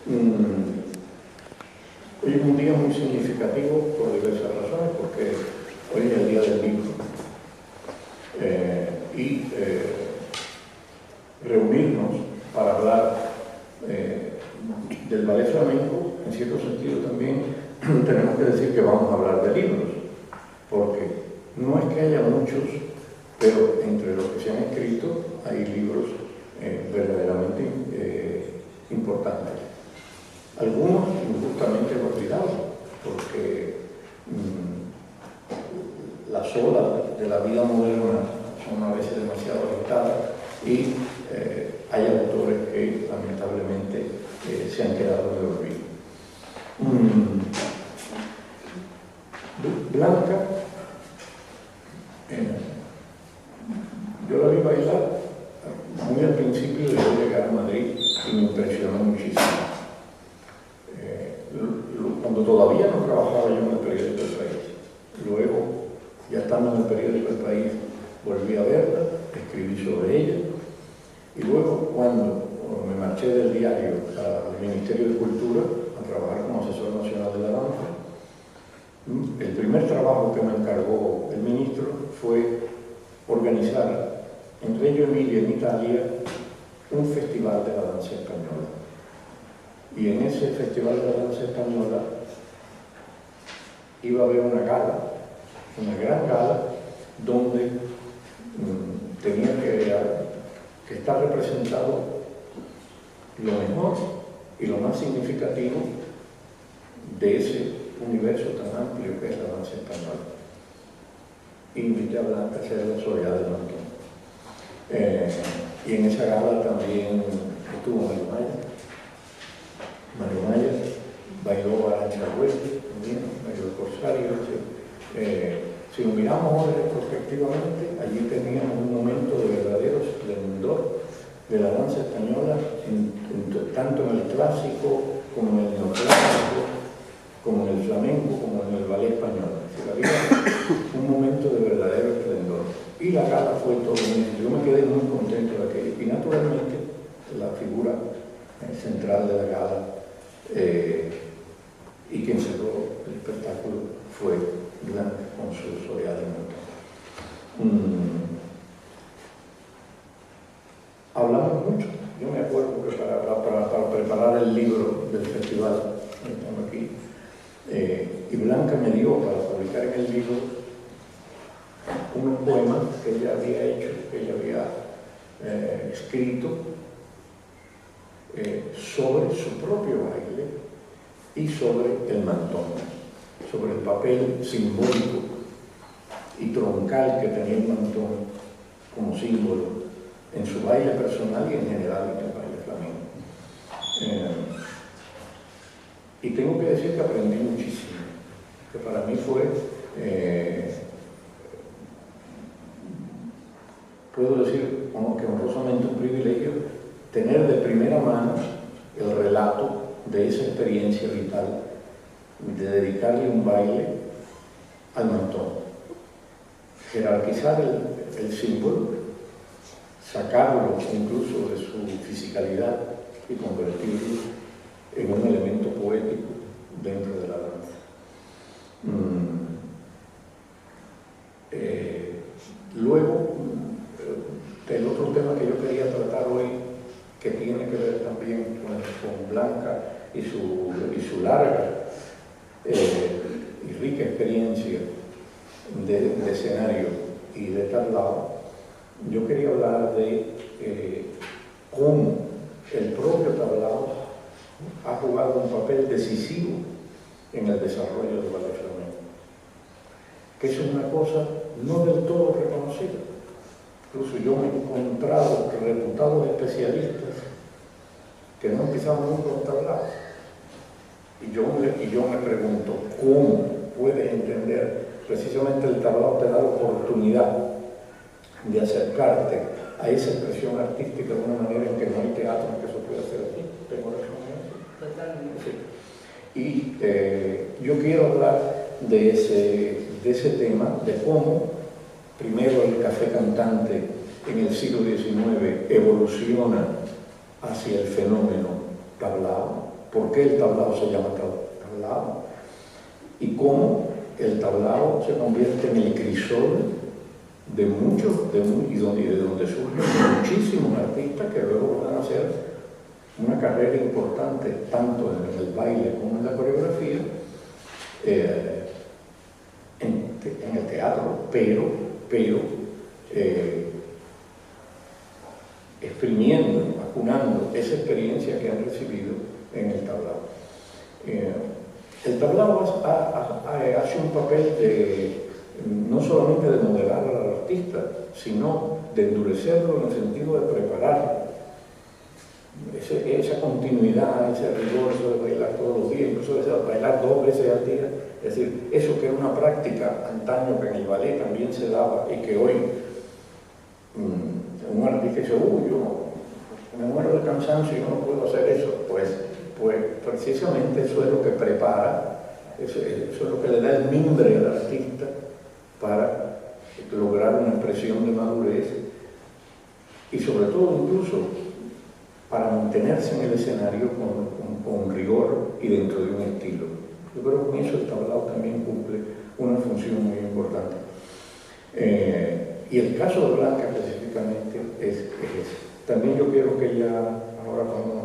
Hoy es un día muy significativo por diversas razones, porque hoy es el Día del Libro. Reunirnos para hablar del ballet flamenco, en cierto sentido también tenemos que decir que vamos a hablar de libros, porque no es que haya muchos, pero entre los que se han escrito hay libros verdaderamente importantes. Algunos injustamente olvidados, porque las olas de la vida moderna son a veces demasiado agitadas y hay autores que lamentablemente se han quedado de olvido. Blanca, yo la vi bailar muy al principio de yo llegar a Madrid y me impresionó muchísimo. Cuando todavía no trabajaba yo en el periódico El País, luego, ya estando en el periódico El País, volví a verla, escribí sobre ella, y luego cuando me marché del diario al Ministerio de Cultura a trabajar como asesor nacional de la danza, el primer trabajo que me encargó el ministro fue organizar en Reggio Emilia, en Italia, un festival de la danza española. Y en ese festival de la danza española iba a haber una gala, una gran gala, donde tenía que estar representado lo mejor y lo más significativo de ese universo tan amplio que es la danza española. Invité a Blanca a ser la Soledad del Mantón. Y en esa gala también estuvo Mario Maya, bailó Arantxa Güell, también bailó el Corsario. Si lo miramos ahora retrospectivamente, allí teníamos un momento de verdadero esplendor de la danza española, tanto en el clásico como en el neoclásico, como en el flamenco, como en el ballet español. Había un momento de verdadero esplendor. Y la gala fue todo eso. Yo me quedé muy contento de aquello. Y naturalmente, la figura central de la gala y quien cerró el espectáculo fue Blanca con su Soledad del Mantón. Hablamos mucho. Yo me acuerdo que para preparar el libro del festival, estamos aquí, y Blanca me dio para publicar en el libro unos poemas que ella había hecho, que ella había escrito sobre su propio baile y sobre el mantón, sobre el papel simbólico y troncal que tenía el mantón como símbolo en su baile personal y en general en el baile flamenco. Y tengo que decir que aprendí muchísimo, que para mí fue, puedo decir que honrosamente un privilegio, tener de primera mano el relato de esa experiencia vital, de dedicarle un baile al mantón, jerarquizar el símbolo, sacarlo incluso de su fisicalidad y convertirlo en un elemento poético dentro de la danza. Luego, el otro tema que yo quería tratar hoy, que tiene que ver también con Blanca y su larga y rica experiencia de escenario y de tablao, yo quería hablar de cómo el propio tablao ha jugado un papel decisivo en el desarrollo del ballet flamenco, que es una cosa no del todo reconocida. Incluso yo me he encontrado reputados especialistas que no han pisado nunca un tablao. Y yo me pregunto, ¿cómo puedes entender? Precisamente el tablao te da la oportunidad de acercarte a esa expresión artística de una manera en que no hay teatro en que eso pueda hacer aquí. ¿Tengo razón en eso? Totalmente. Sí. Y yo quiero hablar de ese tema, de cómo primero el café cantante en el siglo XIX evoluciona hacia el fenómeno tablao, por qué el tablao se llama tablao y cómo el tablao se convierte en el crisol de muchos, y de donde surgen muchísimos artistas que luego van a hacer una carrera importante tanto en el baile como en la coreografía, en el teatro, pero exprimiendo, acunando esa experiencia que han recibido en el tablao. El tablao hace un papel no solamente de modelar al artista, sino de endurecerlo en el sentido de prepararlo. Esa continuidad, ese rigor, eso de bailar todos los días, incluso de bailar 2 veces al día, es decir, eso que era una práctica antaño que en el ballet también se daba y que hoy un artista dice, yo me muero de cansancio y no puedo hacer eso, pues precisamente eso es lo que prepara, eso es lo que le da el mimbre al artista para lograr una expresión de madurez y sobre todo incluso para mantenerse en el escenario con rigor y dentro de un estilo. Yo creo que con eso el tablao también cumple una función muy importante. Y el caso de Blanca específicamente es ese. También yo quiero que ella, ahora cuando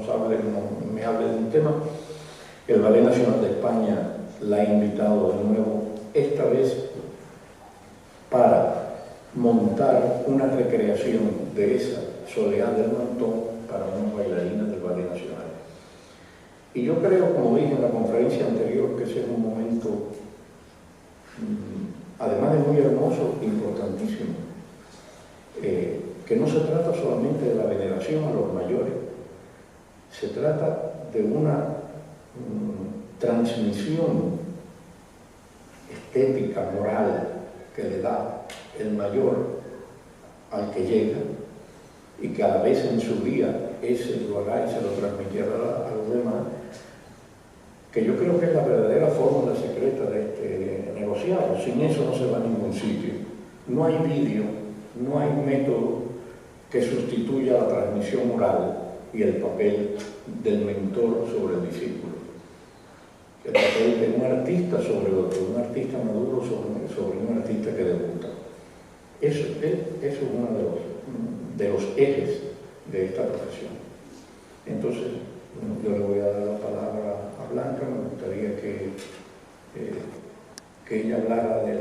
me hable de un tema, el Ballet Nacional de España la ha invitado de nuevo, esta vez para montar una recreación de esa Soleá del Mantón para unos bailarines del Ballet Nacional. Y yo creo, como dije en la conferencia anterior, que ese es un momento, además de muy hermoso, importantísimo, que no se trata solamente de la veneración a los mayores, se trata de una transmisión estética, moral, que le da el mayor al que llega y que a la vez en su día ese lo hará y se lo transmitirá a los demás, que yo creo que es la verdadera fórmula secreta de este negociado. Sin eso no se va a ningún sitio. No hay vídeo, no hay método que sustituya la transmisión oral y el papel del mentor sobre el discípulo. El papel de un artista sobre otro, un artista maduro sobre un artista que debuta. Eso es uno de los ejes de esta profesión. Entonces, yo le voy a dar la palabra a Blanca. Me gustaría que ella hablara de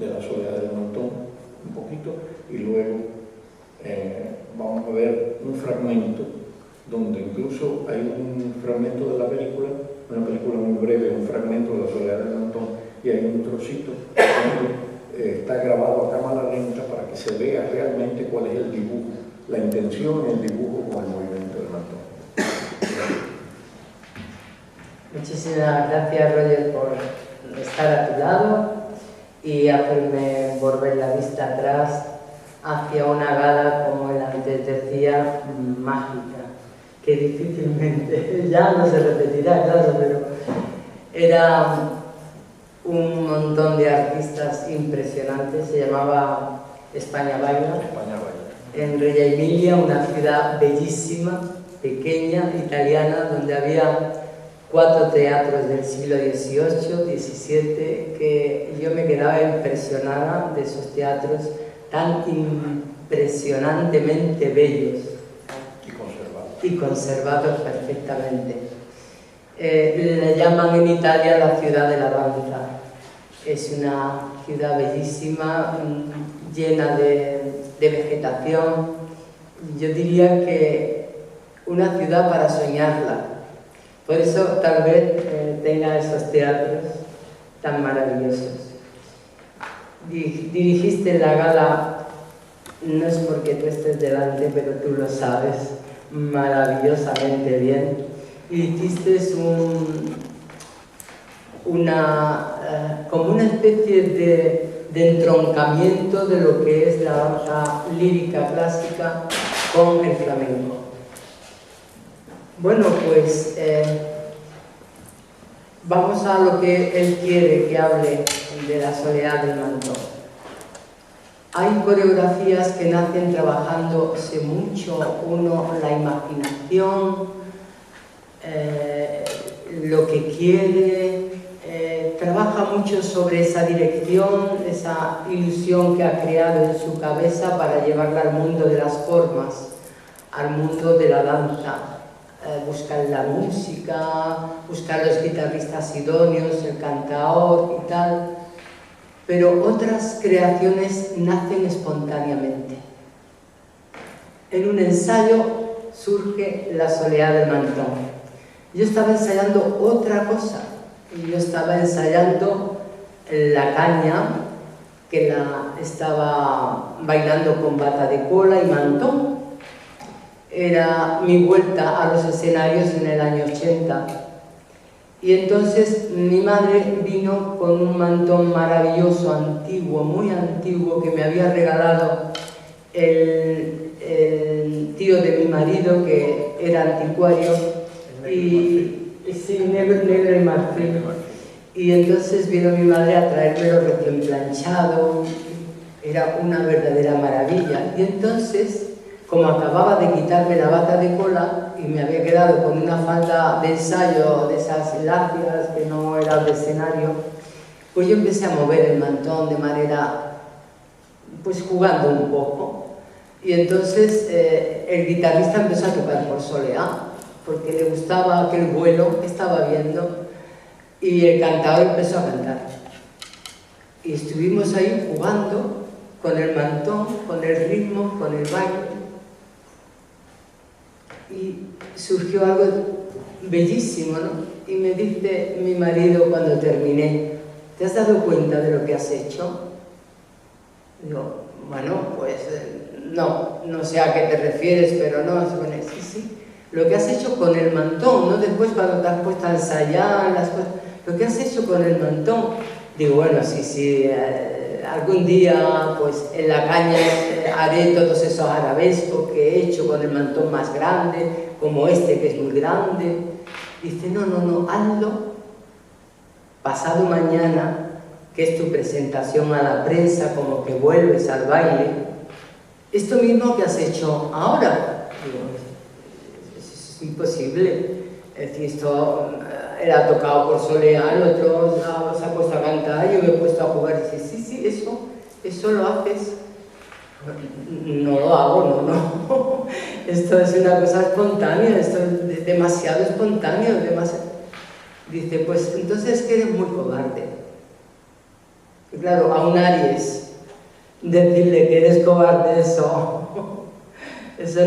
la Soleá del Mantón un poquito y luego vamos a ver un fragmento donde incluso hay un fragmento de la película, una película muy breve, un fragmento de la Soleá del Mantón, y hay un trocito donde está grabado a cámara lenta para que se vea realmente cuál es el dibujo, la intención y el dibujo con el movimiento del mantón. Muchísimas gracias, Roger, por estar a tu lado y hacerme volver la vista atrás hacia una gala, como él antes decía, mágica, que difícilmente, ya no se repetirá, claro, pero era un montón de artistas impresionantes. Se llamaba España Baila, en Reggio Emilia, una ciudad bellísima, pequeña, italiana, donde había 4 teatros del siglo XVIII, XVII, que yo me quedaba impresionada de esos teatros tan impresionantemente bellos y conservados perfectamente. Le llaman en Italia la ciudad de la danza. Es una ciudad bellísima, llena de vegetación. Yo diría que una ciudad para soñarla. Por eso tal vez tenga esos teatros tan maravillosos. Dirigiste la gala, no es porque tú estés delante, pero tú lo sabes maravillosamente bien. Y hiciste como una especie de entroncamiento de lo que es la danza lírica clásica con el flamenco. Bueno, pues vamos a lo que él quiere que hable de la Soleá del Mantón. Hay coreografías que nacen trabajándose mucho, uno, la imaginación, lo que quiere, trabaja mucho sobre esa dirección, esa ilusión que ha creado en su cabeza para llevarla al mundo de las formas, al mundo de la danza. Buscar la música, buscar los guitarristas idóneos, el cantaor y tal, pero otras creaciones nacen espontáneamente. En un ensayo surge La soleá del Mantón. Yo estaba ensayando otra cosa, yo estaba ensayando la caña, que la estaba bailando con bata de cola y mantón. Era mi vuelta a los escenarios en el año 80. Y entonces mi madre vino con un mantón maravilloso, antiguo, muy antiguo, que me había regalado el tío de mi marido, que era anticuario, sí, negro y marfil. Y entonces vino mi madre a traérmelo recién planchado, era una verdadera maravilla. Y entonces, como acababa de quitarme la bata de cola y me había quedado con una falda de ensayo de esas lacias que no eran de escenario, pues yo empecé a mover el mantón de manera, pues jugando un poco. Y entonces el guitarrista empezó a tocar por soleá, porque le gustaba aquel vuelo que estaba viendo, y el cantador empezó a cantar. Y estuvimos ahí jugando con el mantón, con el ritmo, con el baile. Y surgió algo bellísimo, ¿no? Y me dice mi marido cuando terminé: ¿te has dado cuenta de lo que has hecho? Digo, bueno, pues no sé a qué te refieres, pero no, bueno, sí, lo que has hecho con el mantón, ¿no? Después cuando te has puesto a ensayar las cosas, lo que has hecho con el mantón. Digo, bueno, sí, algún día pues en la caña haré todos esos arabescos que he hecho con el mantón más grande, como este que es muy grande. Dice, no, hazlo pasado mañana, que es tu presentación a la prensa, como que vuelves al baile. Esto mismo que has hecho ahora. Digo, es imposible. Es decir, esto, él ha tocado por soleá, el otro se ha puesto a cantar, yo me he puesto a jugar. Dice, sí, eso lo haces. No lo hago, no. Esto es una cosa espontánea, esto es demasiado espontáneo, demasiado. Dice, pues entonces que eres muy cobarde. Y claro, a un Aries decirle que eres cobarde, eso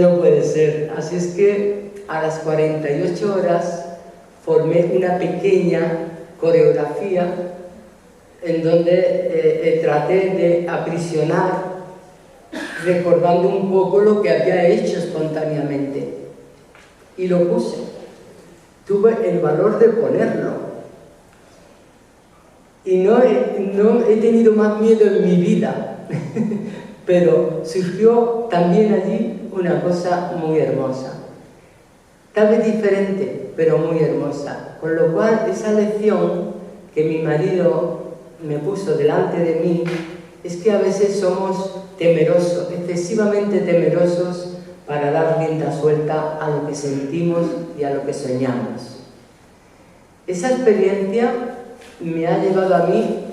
no puede ser. Así es que a las 48 horas formé una pequeña coreografía en donde traté de aprisionar, recordando un poco lo que había hecho espontáneamente. Y lo puse. Tuve el valor de ponerlo. Y no he tenido más miedo en mi vida. Pero surgió también allí una cosa muy hermosa. Tal vez diferente, pero muy hermosa. Con lo cual, esa lección que mi marido me puso delante de mí es que a veces somos temerosos, excesivamente temerosos, para dar rienda suelta a lo que sentimos y a lo que soñamos. Esa experiencia me ha llevado a mí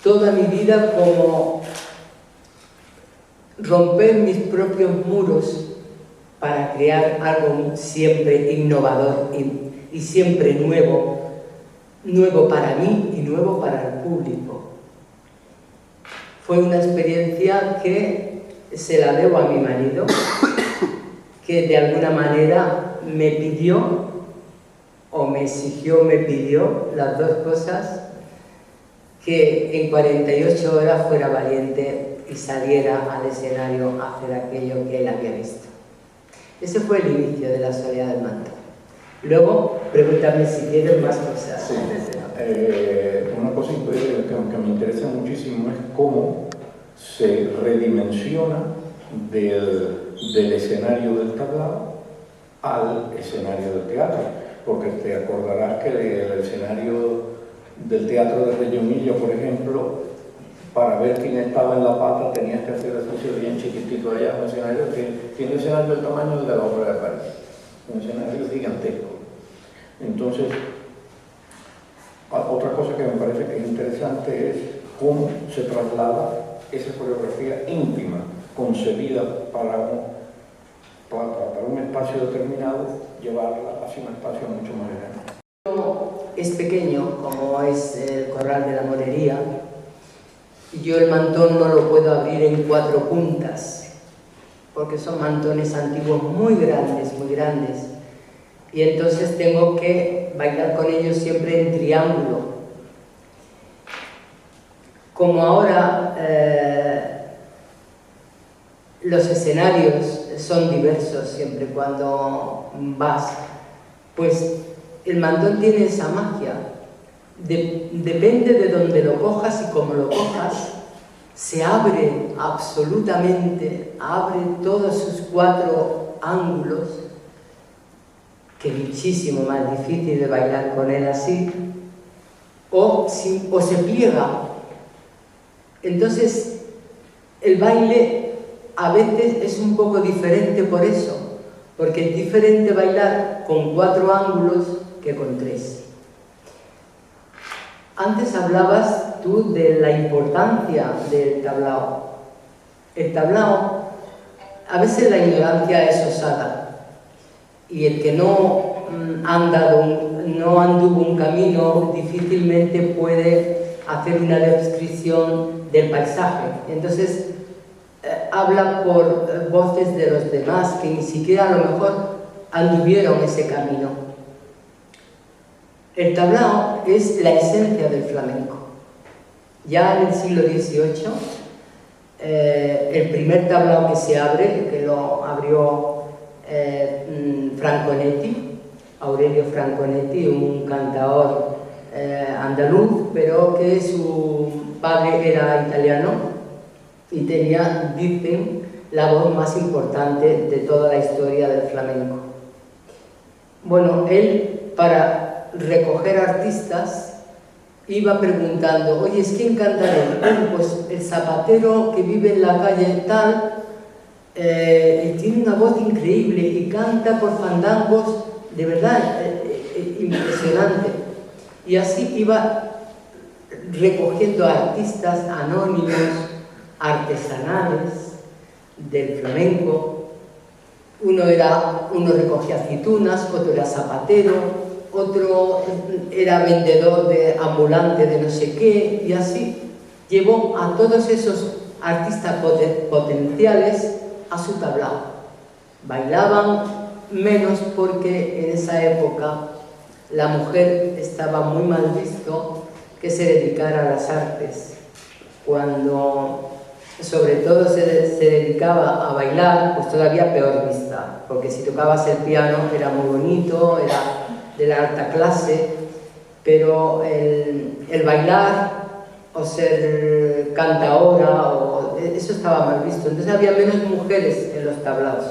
toda mi vida como romper mis propios muros para crear algo siempre innovador y siempre nuevo para mí y nuevo para el público. Fue una experiencia que se la debo a mi marido, que de alguna manera me pidió, o me exigió, me pidió, las dos cosas, que en 48 horas fuera valiente y saliera al escenario a hacer aquello que él había visto. Ese fue el inicio de La soleá del Mantón. Luego, pregúntame si quieres más cosas. Sí. Una cosa que me interesa muchísimo es cómo se redimensiona del escenario del tablado al escenario del teatro, porque te acordarás que el escenario del Teatro de Reñomillo, por ejemplo, para ver quién estaba en la pata tenías que hacer eso bien chiquitito allá, un escenario del tamaño de la Ópera de París, un escenario gigantesco. Entonces, otra cosa que me parece que es interesante es cómo se traslada esa coreografía íntima, concebida para un espacio determinado, llevarla hacia un espacio mucho más grande. Es pequeño, como es el Corral de la Morería, y yo el mantón no lo puedo abrir en 4 puntas, porque son mantones antiguos muy grandes, y entonces tengo que bailar con ellos siempre en triángulo. Como ahora los escenarios son diversos siempre cuando vas, pues el mantón tiene esa magia. Depende de donde lo cojas y cómo lo cojas, se abre absolutamente, abre todos sus 4 ángulos, que es muchísimo más difícil de bailar con él así, o se pliega. Entonces, el baile a veces es un poco diferente por eso, porque es diferente bailar con 4 ángulos que con 3. Antes hablabas tú de la importancia del tablao. El tablao, a veces la ignorancia es osada, y el que no anduvo un camino difícilmente puede hacer una descripción del paisaje. Entonces, habla por voces de los demás que ni siquiera a lo mejor anduvieron ese camino. El tablao es la esencia del flamenco. Ya en el siglo XVIII, el primer tablao que se abre, que lo abrió Franconetti, Aurelio Franconetti, un cantaor andaluz, pero que su padre era italiano y tenía, dicen, la voz más importante de toda la historia del flamenco. Bueno, él, para recoger artistas, iba preguntando: oye, ¿quién cantaré? Bueno, pues el zapatero que vive en la calle tal, tiene una voz increíble y canta por fandangos, de verdad, impresionante. Y así iba recogiendo artistas anónimos, artesanales del flamenco. Uno recogía aceitunas, otro era zapatero, otro era vendedor ambulante de no sé qué, y así llevó a todos esos artistas potenciales a su tablao. Bailaban menos porque en esa época la mujer estaba muy mal visto que se dedicara a las artes. Cuando sobre todo se dedicaba a bailar, pues todavía peor vista, porque si tocabas el piano era muy bonito, era de la alta clase, pero el bailar o ser cantaora, eso estaba mal visto. Entonces había menos mujeres en los tablaos.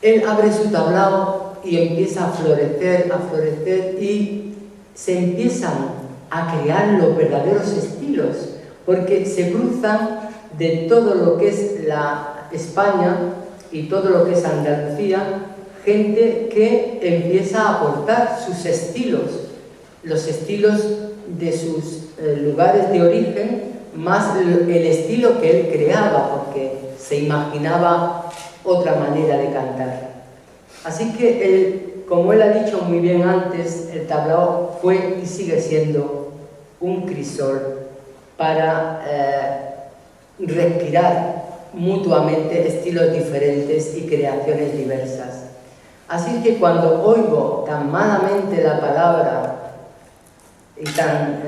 Él abre su tablao y empieza a florecer, y se empiezan a crear los verdaderos estilos, porque se cruzan de todo lo que es la España y todo lo que es Andalucía, gente que empieza a aportar sus estilos, los estilos de sus lugares de origen, más el estilo que él creaba, porque se imaginaba otra manera de cantar. Así que, como él ha dicho muy bien antes, el tablao fue y sigue siendo un crisol para respirar mutuamente estilos diferentes y creaciones diversas. Así que cuando oigo tan malamente la palabra y tan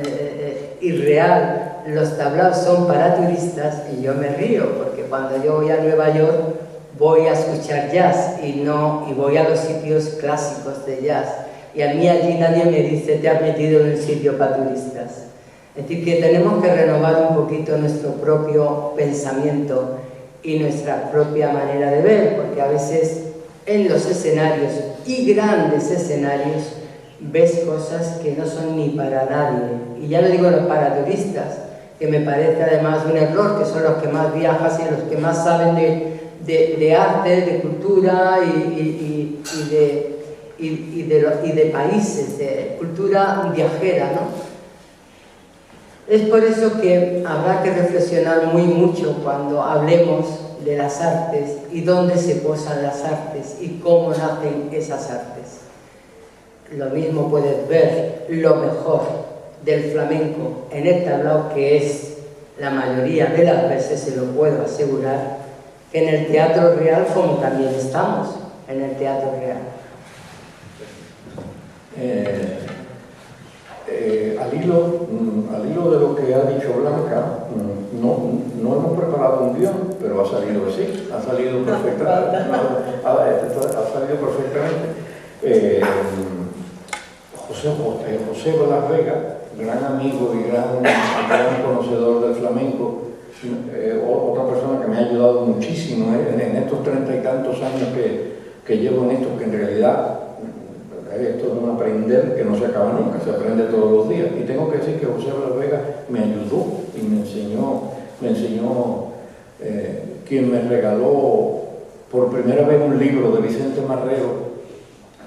irreal, los tablaos son para turistas, y yo me río, porque cuando yo voy a Nueva York voy a escuchar jazz y voy a los sitios clásicos de jazz, y a mí allí nadie me dice: te has metido en un sitio para turistas. Es decir, que tenemos que renovar un poquito nuestro propio pensamiento y nuestra propia manera de ver, porque a veces en los escenarios, y grandes escenarios, ves cosas que no son ni para nadie. Y ya no digo los para turistas, que me parece además un error, que son los que más viajan y los que más saben de arte, de cultura y y de países, de cultura viajera, ¿no? Es por eso que habrá que reflexionar muy mucho cuando hablemos de las artes y dónde se posan las artes y cómo nacen esas artes. Lo mismo puedes ver lo mejor del flamenco en el tablao, que es la mayoría de las veces, se lo puedo asegurar, que en el Teatro Real, como también estamos en el Teatro Real. Al hilo de lo que ha dicho Blanca, no hemos preparado un guión, pero ha salido así, ha salido perfectamente. Ha salido perfectamente. José Blas Vega, gran amigo y gran conocedor del flamenco, otra persona que me ha ayudado muchísimo en estos 30 y tantos años que llevo en esto, que en realidad esto es un aprender que no se acaba nunca, se aprende todos los días. Y tengo que decir que José Blas Vega me ayudó y me enseñó quien me regaló por primera vez un libro de Vicente Marrero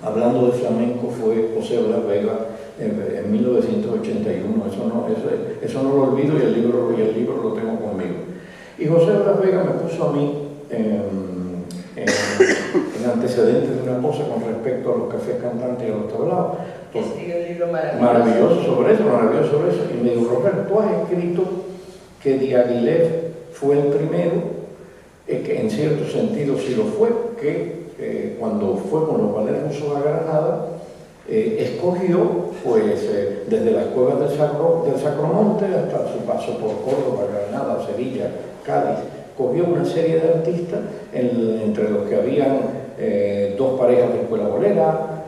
hablando de flamenco fue José Blas Vega en 1981. Eso no lo olvido, y el libro lo tengo conmigo. Y José Blas Vega me puso a mí en antecedentes de una cosa con respecto a los cafés cantantes y a los tablaos. Escribió un libro maravilloso. Maravilloso sobre eso. Y me dijo: Roberto, tú has escrito que Diaghilev fue el primero, que en cierto sentido sí lo fue, que cuando fue con los ballets rusos a Granada, escogió, pues, desde las cuevas del Sacromonte hasta su paso por Córdoba, Granada, Sevilla, Cádiz, cogió una serie de artistas, entre los que habían dos parejas de escuela bolera,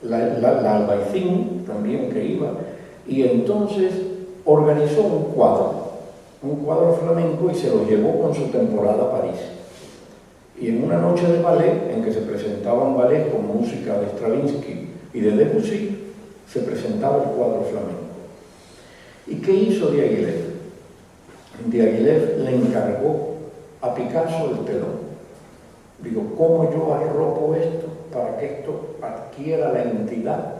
la Albaicín también que iba, y entonces organizó un cuadro flamenco, y se lo llevó con su temporada a París. Y en una noche de ballet, en que se presentaban ballet con música de Stravinsky y de Debussy, se presentaba el cuadro flamenco. ¿Y qué hizo Diaghilev? Diaghilev le encargó a Picasso el telón. Digo, ¿cómo yo arropo esto para que esto adquiera la entidad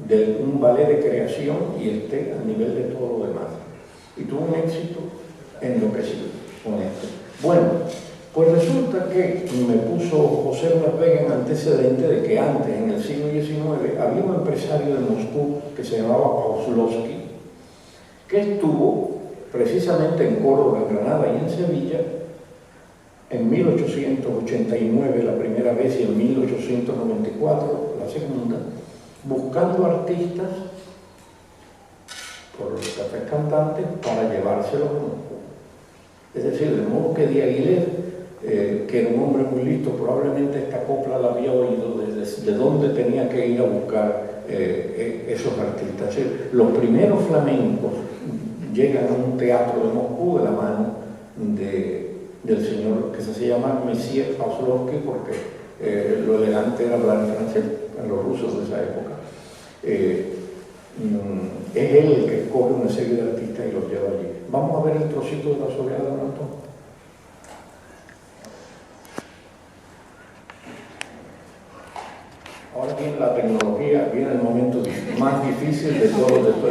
de un ballet de creación y esté al nivel de todo lo demás? Y tuvo un éxito enloquecido con esto. Bueno, pues resulta que me puso José Blas Vega en antecedente de que antes, en el siglo XIX, había un empresario de Moscú que se llamaba Pavlovsky, que estuvo precisamente en Córdoba, en Granada y en Sevilla en 1889 la primera vez y en 1894 la segunda, buscando artistas por los cafés cantantes para llevárselos a Moscú. Es decir, de modo que Diaghilev, que era un hombre muy listo, probablemente esta copla la había oído de dónde tenía que ir a buscar esos artistas. Es decir, los primeros flamencos llegan a un teatro de Moscú de la mano del señor que se llama Monsieur Pavlovsky, porque lo elegante era hablar en francés, en los rusos de esa época. Es él el que escoge una serie de artistas y los lleva allí. Vamos a ver el trocito de la soleada de Antón. Ahora viene la tecnología, viene el momento más difícil de todo esto.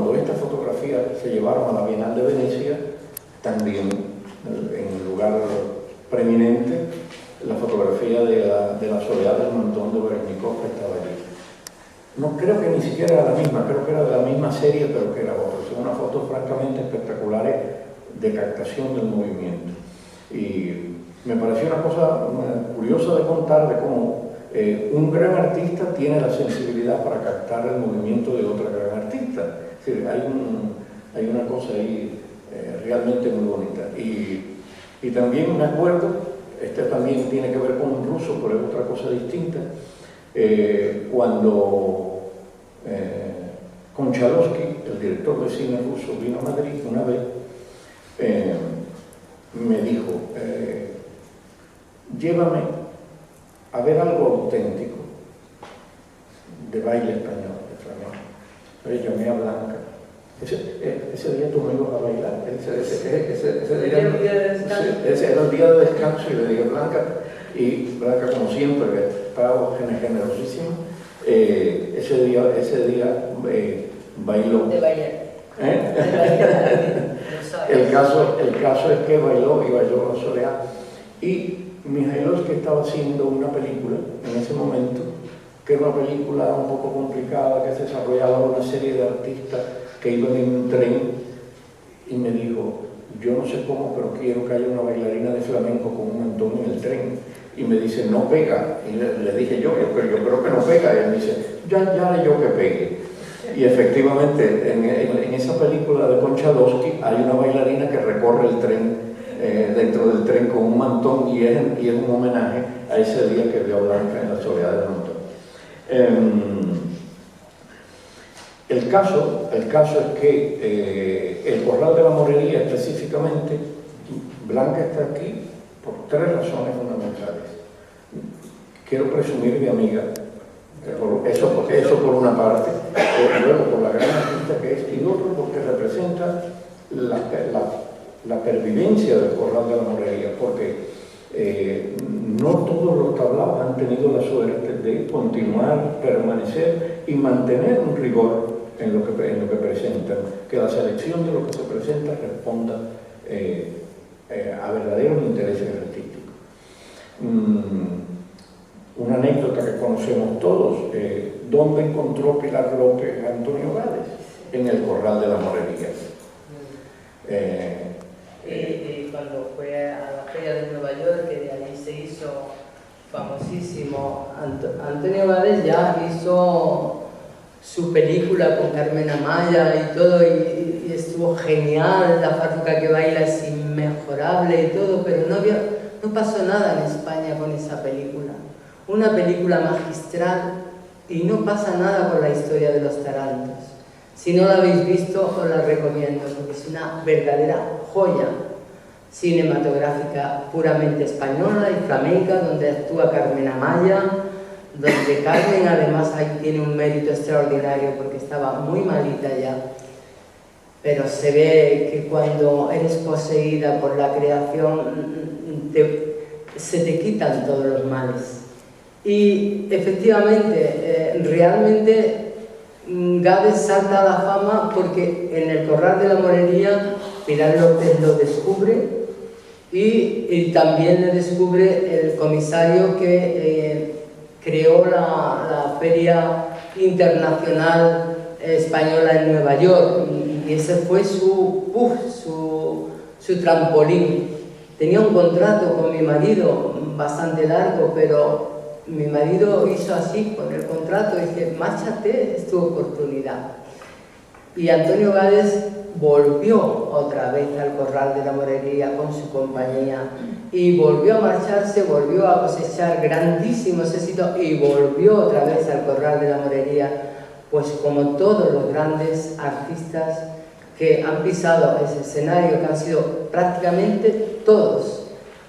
cuando estas fotografías se llevaron a la Bienal de Venecia, también en el lugar preeminente, la fotografía de la Soledad del Mantón de Berenikov estaba allí. No creo que ni siquiera era la misma, creo que era de la misma serie, pero que era otra. Son unas fotos francamente espectaculares de captación del movimiento. Y me pareció una cosa curiosa de contar, de cómo un gran artista tiene la sensibilidad para captar el movimiento de otra gran artista. Es decir, hay una cosa ahí realmente muy bonita. Y también me acuerdo, este también tiene que ver con un ruso, pero es otra cosa distinta, cuando Konchalovsky, el director de cine ruso, vino a Madrid una vez, me dijo, llévame a ver algo auténtico de baile español, de flamenco. Entonces llamé a Blanca. Ese día tú me ibas a bailar. Ese era el día de descanso y le dije Blanca, y Blanca como siempre, estaba generosísima, ese día bailó. De bailar. El caso es que bailó la Soledad. Y Mijailovsky estaba haciendo una película en ese momento, que era una película un poco complicada, que se desarrollaba una serie de artistas que iban en un tren, y me dijo, yo no sé cómo, pero quiero que haya una bailarina de flamenco con un mantón en el tren. Y me dice, no pega. Y le dije yo creo que no pega. Y él me dice, ya haré yo que pegue. Y efectivamente, en esa película de Konchalovsky hay una bailarina que recorre el tren, dentro del tren con un mantón, y es un homenaje a ese día que vio a Blanca en la Soledad del Mantón. El caso es que el Corral de la Morería específicamente, Blanca está aquí por tres razones fundamentales. Quiero presumir de amiga, eso por una parte, luego por la gran artista que es, y otro porque representa la pervivencia del Corral de la Morería, porque no todos los tablaos han tenido la suerte de continuar, permanecer y mantener un rigor en lo que presentan, que la selección de lo que se presenta responda a verdaderos intereses artísticos. Una anécdota que conocemos todos, ¿dónde encontró Pilar López a Antonio Gades? En el Corral de la Morería. Y cuando fue a la Feria de Nueva York, que de allí se hizo famosísimo, Antonio Gades ya hizo su película con Carmen Amaya y todo, y estuvo genial, la farruca que baila es inmejorable y todo, pero no pasó nada en España con esa película. Una película magistral, y no pasa nada con la historia de los tarantos. Si no la habéis visto, os la recomiendo, porque es una verdadera joya cinematográfica puramente española y flamenca, donde actúa Carmen Amaya, donde Carmen además ahí tiene un mérito extraordinario porque estaba muy malita ya, pero se ve que cuando eres poseída por la creación se te quitan todos los males. Y efectivamente, realmente Gades salta a la fama porque en el Corral de la Morería Pilar López lo descubre, y también le descubre el comisario que creó la Feria Internacional Española en Nueva York, y ese fue su trampolín. Tenía un contrato con mi marido bastante largo, pero mi marido hizo así con el contrato, dice, márchate, es tu oportunidad. Y Antonio Gades volvió otra vez al Corral de la Morería con su compañía, y volvió a marcharse, volvió a cosechar grandísimos éxitos, y volvió otra vez al Corral de la Morería, pues como todos los grandes artistas que han pisado ese escenario, que han sido prácticamente todos,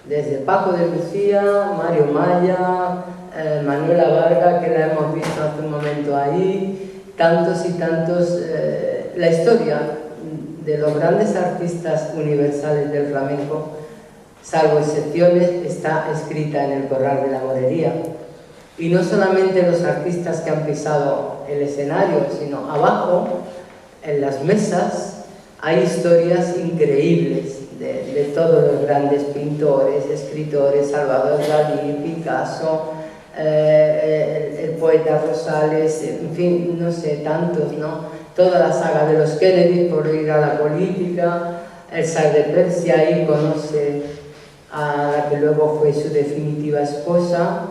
desde Paco de Lucía, Mario Maya, Manuela Varga, que la hemos visto hace un momento ahí, tantos y tantos. La historia de los grandes artistas universales del flamenco, salvo excepciones, está escrita en el Corral de la Morería. Y no solamente los artistas que han pisado el escenario, sino abajo en las mesas hay historias increíbles de todos los grandes pintores, escritores, Salvador Dalí, Picasso, el poeta Rosales, en fin, no sé, tantos, ¿no? Toda la saga de los Kennedy por ir a la política, el zar de Persia, ahí conoce a la que luego fue su definitiva esposa,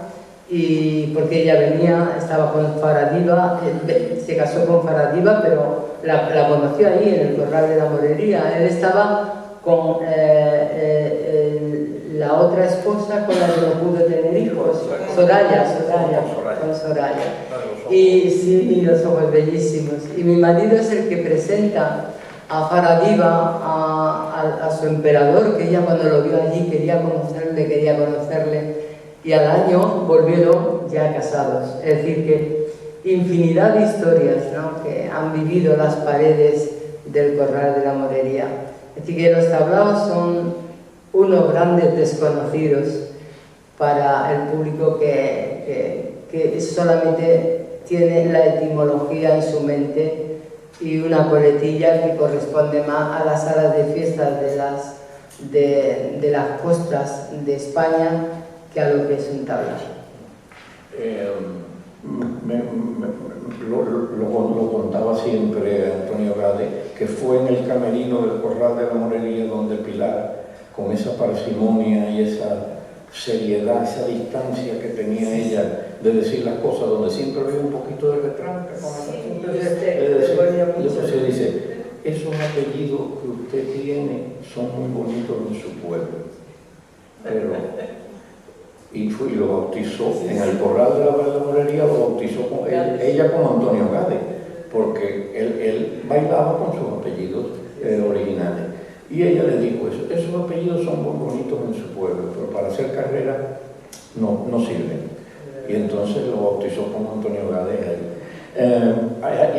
y porque ella estaba con Faradiva, se casó con Faradiva, pero la conoció ahí en el Corral de la Morería. Él estaba con la otra esposa con la que no pudo tener hijos, Soraya. Y sí, y los ojos bellísimos. Y mi marido es el que presenta a Faradiva a su emperador, que ella cuando lo vio allí quería conocerle, y al año volvieron ya casados. Es decir, que infinidad de historias, ¿no?, que han vivido las paredes del Corral de la Morería. Es decir, que los tablaos son unos grandes desconocidos para el público que solamente tiene la etimología en su mente y una coletilla que corresponde más a las salas de fiestas de las costas de España que a lo que es un tablao. Lo contaba siempre Antonio Gade, que fue en el camerino del Corral de la Morería donde Pilar, con esa parsimonia y esa seriedad, esa distancia que tenía ella de decir las cosas, donde siempre había un poquito de retranca con el dice, esos apellidos que usted tiene son muy bonitos en su pueblo, y lo bautizó en el Corral de la Morería, lo bautizó ella como Antonio Gade, porque él bailaba con sus apellidos originales. Y ella le dijo eso, esos apellidos son muy bonitos en su pueblo, pero para hacer carrera no sirven. Y entonces lo bautizó como Antonio Gade.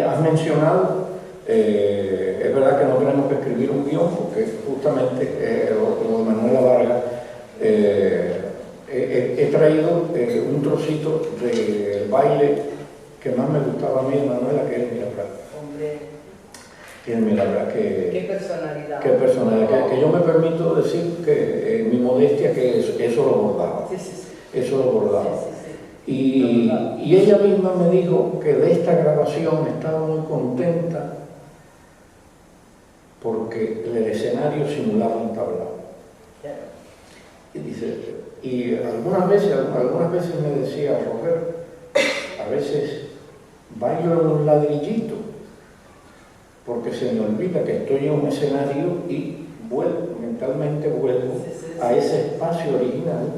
Has mencionado, es verdad que no tenemos que escribir un guión, porque justamente lo de Manuela Vargas, he traído un trocito del baile que más me gustaba a mí de Manuela, que es el Milagrar. Qué personalidad. Qué personalidad. Que yo me permito decir que mi modestia que eso lo bordaba. Eso lo bordaba. Y ella misma me dijo que de esta grabación estaba muy contenta porque el escenario simulaba un tablao. Y dice, y algunas veces me decía, Roger, a veces bailo en un ladrillito porque se me olvida que estoy en un escenario y mentalmente vuelvo a ese espacio original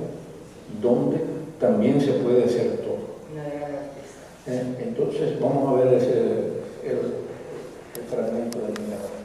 donde también se puede hacer todo. Entonces vamos a ver el fragmento del Milagrar.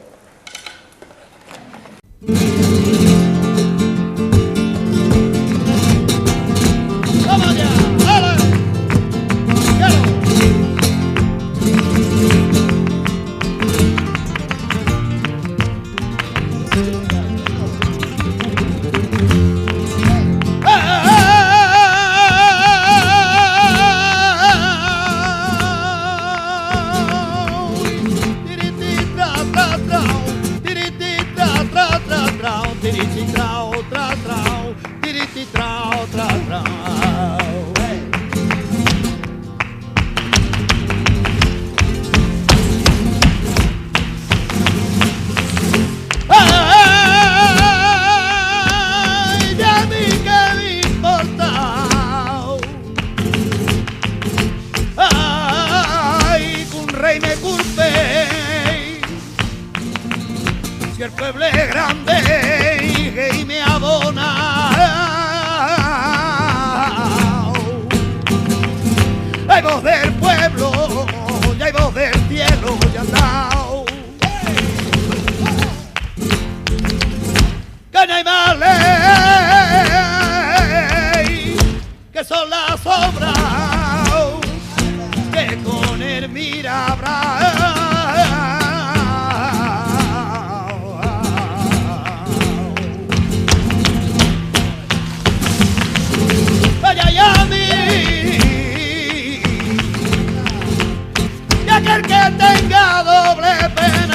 Aquel que tenga doble pena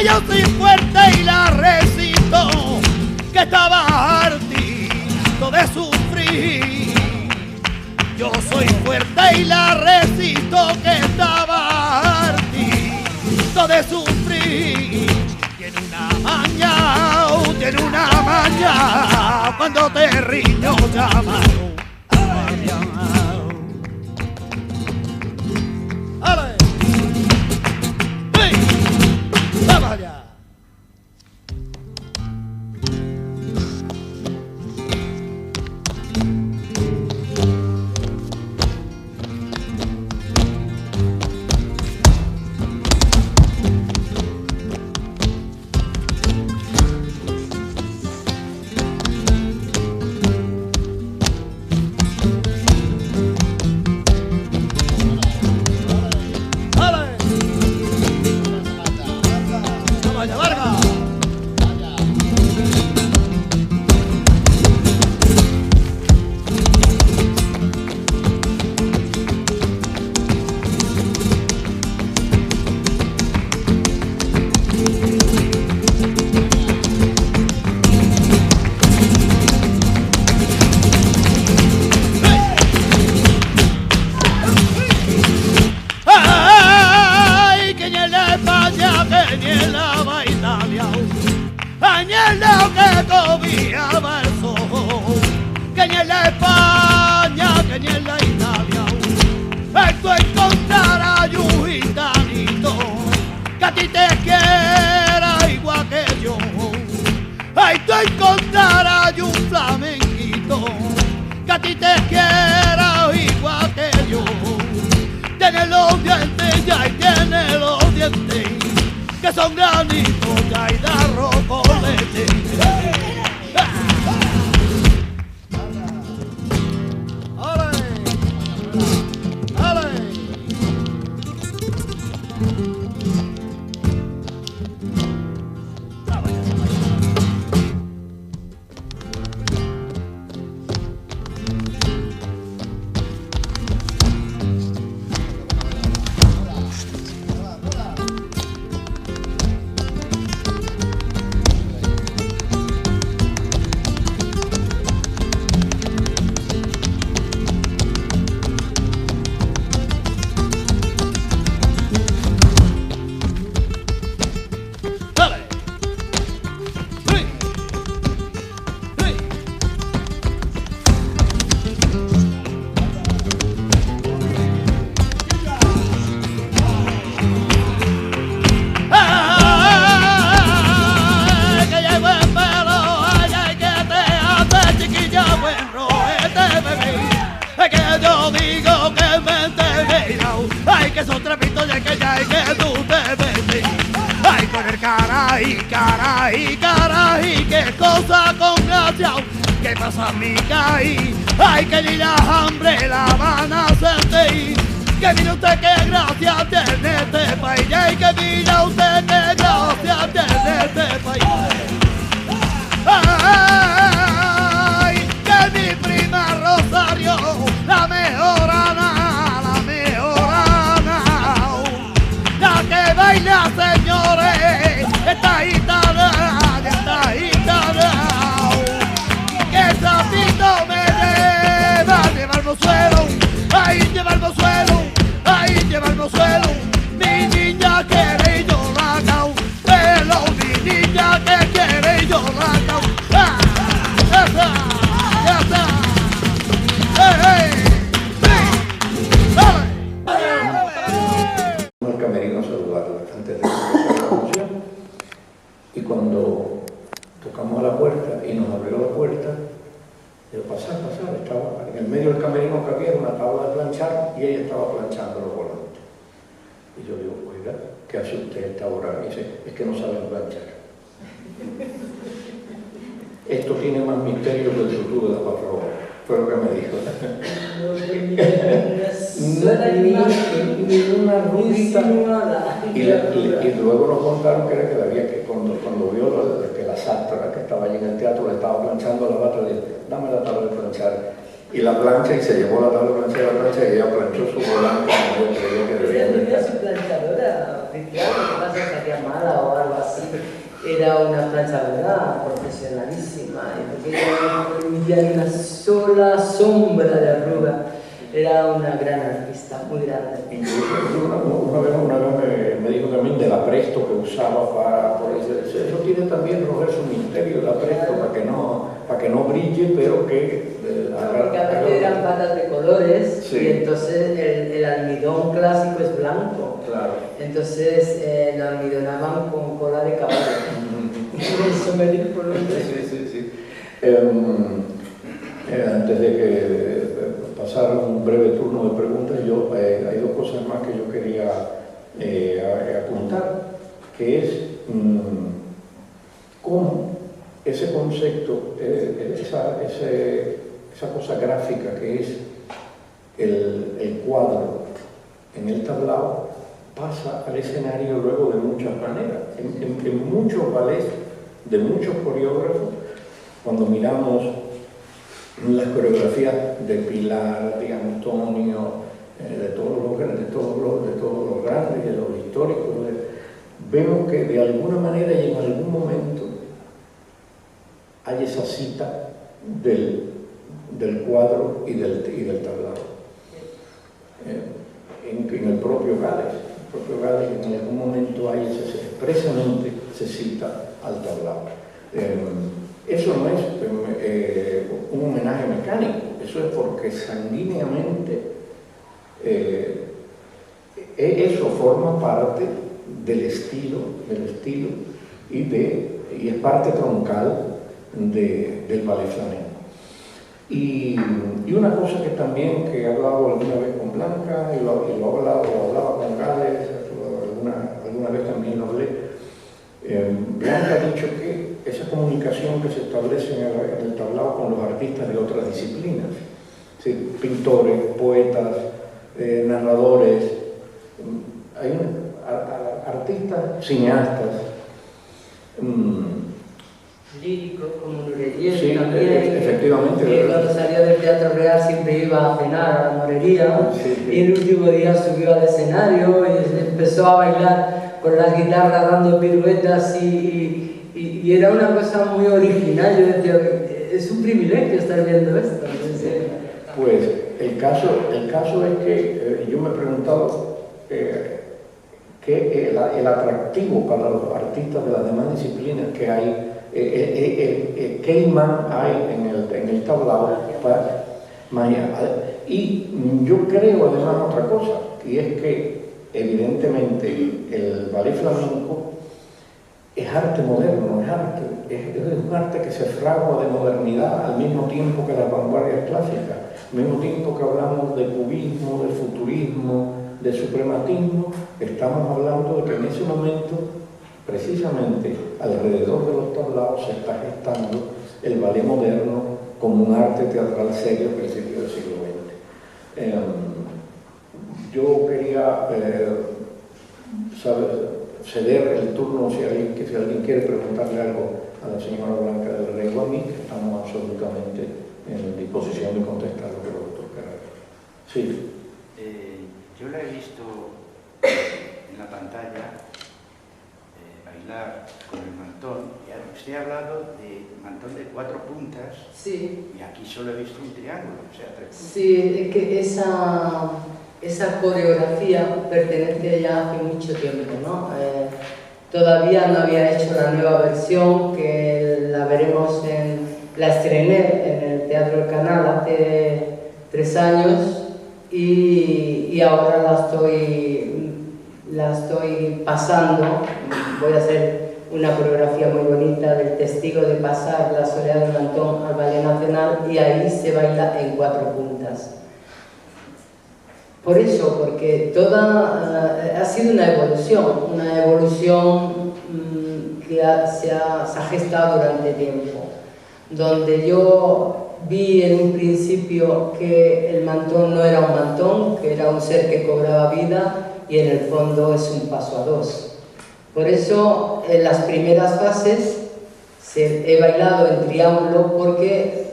que yo soy fuerte y la resisto, que estaba hartito de sufrir. Yo soy fuerte y la resisto, que estaba hartito de sufrir. Tiene una maña, cuando te riño llamado. ¡Ale! ¡Sí! ¡Vamos allá! Caray, qué cosa con gracia, qué pasa mi caí, ay que ni la hambre la van a sentir, que mire usted qué gracia tiene este país, ay que mire usted qué gracia tiene este país, ay que mi prima Rosario, la mejorana, la que baila señores, esta gitana, que sapito me lleva, lleva al mozuelo, ay, lleva al mozuelo, ay, lleva al mozuelo, mi niña quiere y yo la cao, pero mi niña que quiere y yo la cao, ¡ah! ¡Ya está! ¡Ya está! ¡Hey, hey! ¡Dale! Al camerino a saludarla antes de empezar la función, y cuando tocamos a la puerta y nos abrió la puerta, yo pasar, estaba en el medio del camerino que había una tabla de planchar y ella estaba planchando los volantes. Y yo digo, oiga, ¿qué hace usted a esta hora? Y dice, es que no saben planchar. Esto tiene más misterio que el futuro de la patrona, fue lo que me dijo. Ni una rubita. Y luego nos contaron que era que había que cuando vio que la sastra que estaba allí en el teatro le estaba planchando la bata, le dijo, dame la tabla de planchar. Y la plancha, y se llevó la tabla de planchar a la plancha, y ella planchó su volante como yo creía que debía. ¿Tenía su planchadora oficial? ¿Qué pasa? ¿Estaría mala o algo así? era una planchadora profesionalísima, porque ella no permitía ni una sola sombra de arruga. Era una gran artista, muy grande. Una vez me dijo también del apresto que usaba para... Eso tiene también, Roger, su misterio, el apresto, para que no brille, pero que... Porque a veces eran patas de colores, sí. Y entonces el almidón clásico es blanco. Claro. Entonces lo almidonaban con cola de caballo. Eso me dijo por Sí. Antes de que pasar un breve turno de preguntas, hay dos cosas más que yo quería apuntar, que es cómo ese concepto, esa cosa gráfica que es el cuadro en el tablao, pasa al escenario luego de muchas maneras. En muchos ballets, de muchos coreógrafos, cuando miramos las coreografías de Pilar, de Antonio, de todos los grandes, de los históricos, vemos que de alguna manera y en algún momento hay esa cita del cuadro y del tablao. En el propio Gales, en algún momento hay expresamente se cita al tablao. Eso no es un homenaje mecánico, eso es porque sanguíneamente eso forma parte del estilo y es parte troncal del ballet flamenco. Y una cosa que también que he hablado alguna vez con Blanca y lo hablaba con Gales, alguna vez también lo hablé. Blanca ha dicho que esa comunicación que se establece en el tablao con los artistas de otras disciplinas, ¿sí? Pintores, poetas, narradores, hay artistas, cineastas, lírico como Nureyev, sí, también, efectivamente, que cuando salió del Teatro Real siempre iba a cenar a la morería, sí. Y el último día subió al escenario y empezó a bailar con la guitarra dando piruetas y era una cosa muy original. Yo decía, es un privilegio estar viendo esto. Pues el caso es que yo me he preguntado que el atractivo para los artistas de las demás disciplinas que hay, qué imán hay en el tablao para magia. Y yo creo además otra cosa, y es que evidentemente el ballet flamenco es arte moderno, es un arte que se fragua de modernidad al mismo tiempo que las vanguardias clásicas, al mismo tiempo que hablamos de cubismo, de futurismo, de suprematismo. Estamos hablando de que en ese momento, precisamente alrededor de los tablaos, se está gestando el ballet moderno como un arte teatral serio a principios del siglo XX. Yo quería ceder el turno si alguien quiere preguntarle algo a la señora Blanca del Rey o a mí, que estamos absolutamente en disposición de contestar lo que el doctor quiera. Sí. Yo la he visto en la pantalla bailar con el mantón. Y usted ha hablado de mantón de 4 puntas. Sí. Y aquí solo he visto un triángulo, o sea, 3 puntas. Sí, es que esa coreografía pertenece ya hace mucho tiempo, ¿no? Todavía no había hecho la nueva versión, que la veremos la estrené en el Teatro del Canal hace 3 años y ahora la estoy pasando. Voy a hacer una coreografía muy bonita del testigo de pasar la soleá del mantón al Ballet Nacional y ahí se baila en 4 puntas. Por eso, porque ha sido una evolución que se ha gestado durante tiempo, donde yo vi en un principio que el mantón no era un mantón, que era un ser que cobraba vida y en el fondo es un paso a 2. Por eso en las primeras fases he bailado en triángulo, porque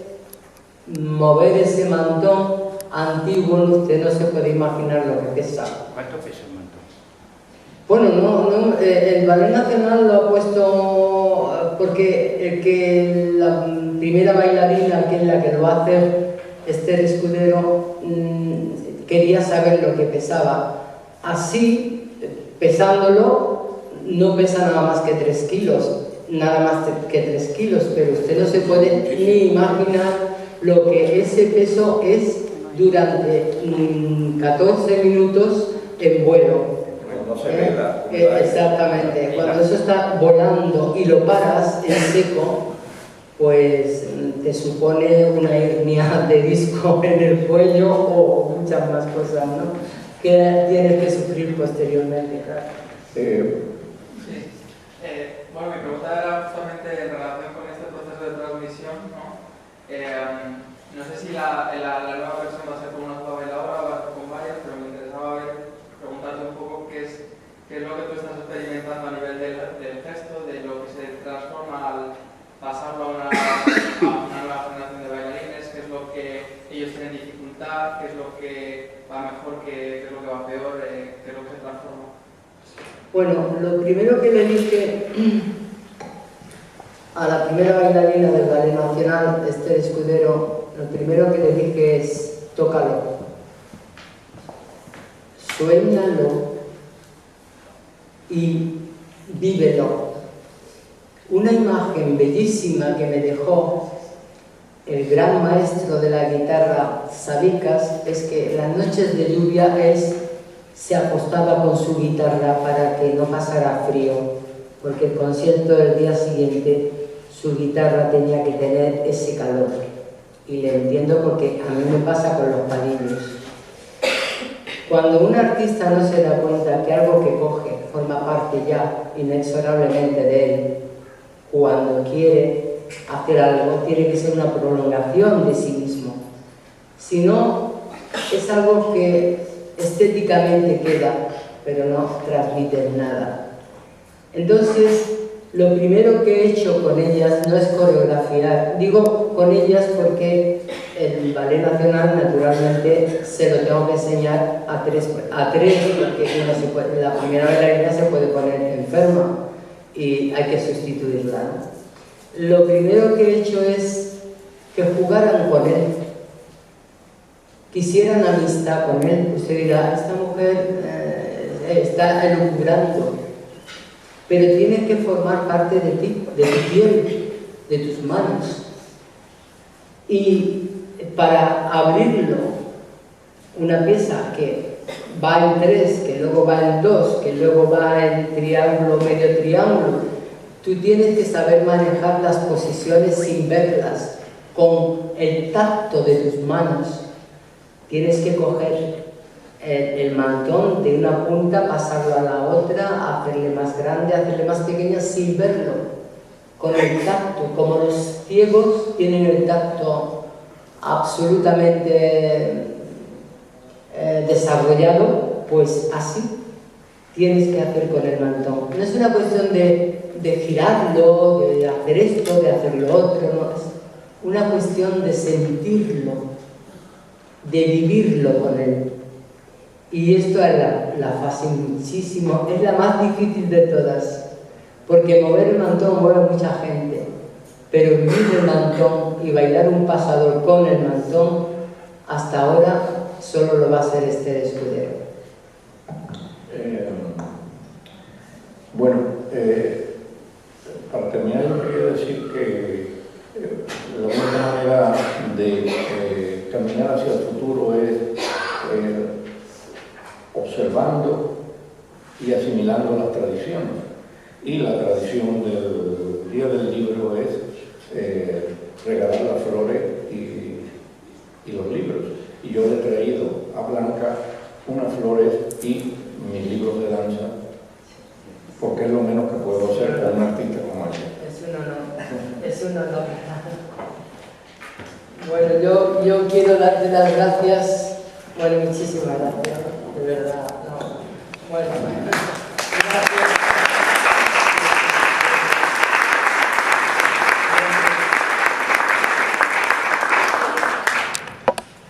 mover ese mantón antiguo, usted no se puede imaginar lo que pesa. ¿Cuánto pesa el mantón? Bueno, el Ballet Nacional lo ha puesto porque la primera bailarina, que es la que lo va a hacer, Esther Escudero, quería saber lo que pesaba. Así, pesándolo, no pesa nada más que 3 kilos, nada más que 3 kilos, pero usted no se puede ni imaginar lo que ese peso es durante 14 minutos en vuelo. No se ve Exactamente, cuando eso está volando y lo paras en seco, pues te supone una hernia de disco en el cuello o muchas más cosas, ¿no? Que tienes que sufrir posteriormente, claro. Bueno, mi pregunta era justamente en relación con este proceso de transmisión, ¿no? No sé si la nueva versión va a ser con una sola bailadora o va a ser con varias, pero me interesaba preguntarte un poco qué es lo que tú estás experimentando a nivel del gesto, de lo que se transforma al pasarlo a una nueva generación de bailarines, qué es lo que ellos tienen dificultad, qué es lo que va mejor, qué es lo que va peor, qué es lo que se transforma. Bueno, lo primero que le dije a la primera bailarina del Ballet Nacional, Esther Escudero, lo primero que le dije es: tócalo, suéñalo y vívelo. Una imagen bellísima que me dejó el gran maestro de la guitarra, Sabicas, es que en las noches de lluvia se acostaba con su guitarra para que no pasara frío, porque el concierto del día siguiente su guitarra tenía que tener ese calor. Y le entiendo porque a mí me pasa con los palillos. Cuando un artista no se da cuenta que algo que coge forma parte ya inexorablemente de él, cuando quiere hacer algo, tiene que ser una prolongación de sí mismo. Si no, es algo que estéticamente queda, pero no transmite nada. Entonces, lo primero que he hecho con ellas no es coreografiar. Digo con ellas porque el Ballet Nacional, naturalmente, se lo tengo que enseñar a tres porque la primera bailarina se puede poner enferma y hay que sustituirla, ¿no? Lo primero que he hecho es que jugaran con él, quisieran amistad con él. Usted dirá, esta mujer está elucubrando, pero tiene que formar parte de ti, de tu piel, de tus manos. Y para abrirlo, una pieza que va en 3, que luego va en 2, que luego va en triángulo, medio triángulo, tú tienes que saber manejar las posiciones sin verlas, con el tacto de tus manos. Tienes que coger el mantón de una punta, pasarlo a la otra, hacerle más grande, hacerle más pequeña sin verlo, con el tacto. Como los ciegos tienen el tacto absolutamente desarrollado, pues así tienes que hacer con el mantón. No es una cuestión de girarlo, de hacer esto, de hacer lo otro, no, es una cuestión de sentirlo, de vivirlo con él. Y esto la fase muchísimo, es la más difícil de todas, porque mover el mantón mueve a mucha gente, pero vivir el mantón y bailar un pasador con el mantón, hasta ahora solo lo va a hacer Esther Escudero. Bueno, para terminar yo quería decir que la única manera de caminar hacia el futuro es observando y asimilando las tradiciones. Y la tradición del Día del Libro es regalar las flores y los libros. Y yo le he traído a Blanca unas flores y mis libros de danza, porque es lo menos que puedo hacer con un artista como ella. Es un honor, es un honor. Bueno, yo quiero darte las gracias. Bueno, muchísimas gracias, de verdad. No. Bueno, gracias.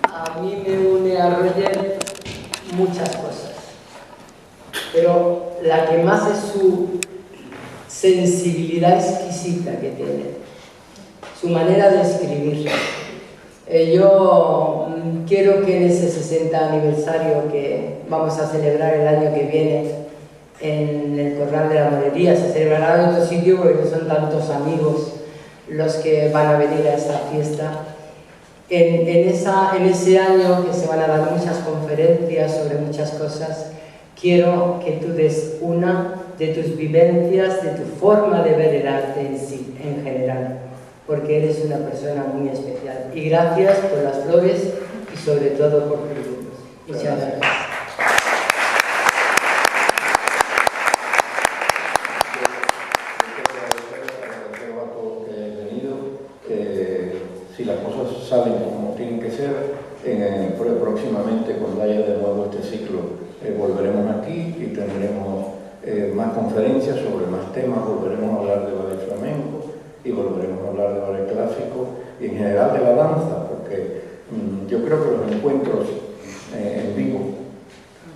A mí me une a Roger muchas cosas, pero la que más además de su sensibilidad exquisita que tiene, su manera de escribir. Yo quiero que en ese 60 aniversario que vamos a celebrar el año que viene en el Corral de la Morería, se celebrará en otro sitio porque son tantos amigos los que van a venir a esa fiesta. En ese año que se van a dar muchas conferencias sobre muchas cosas, quiero que tú des una de tus vivencias, de tu forma de ver el arte en sí, en general, porque eres una persona muy especial. Y gracias por las flores y sobre todo por tus libros. Muchas gracias. Si las cosas salen como tienen que ser, próximamente cuando haya de nuevo este ciclo volveremos aquí y tendremos más conferencias sobre más temas, volveremos a hablar de ballet flamenco y volveremos a hablar de ballet clásico y en general de la danza, porque yo creo que los encuentros en vivo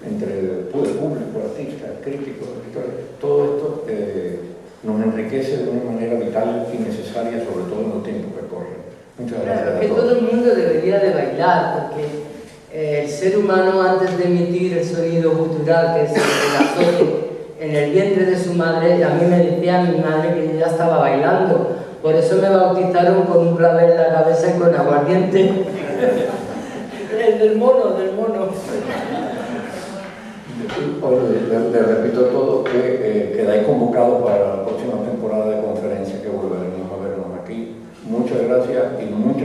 entre el público, artistas, críticos, escritores, todo esto nos enriquece de una manera vital y necesaria, sobre todo en los tiempos que corren. Muchas gracias. Claro, que todo el mundo debería de bailar, porque el ser humano, antes de emitir el sonido gutural, que es el azote, en el vientre de su madre, a mí me decía mi madre que yo ya estaba bailando. Por eso me bautizaron con un clavel en la cabeza y con aguardiente. El del mono. Le repito todo que quedáis convocados para la próxima temporada de conferencia que volveremos a vernos aquí. Muchas gracias y muchas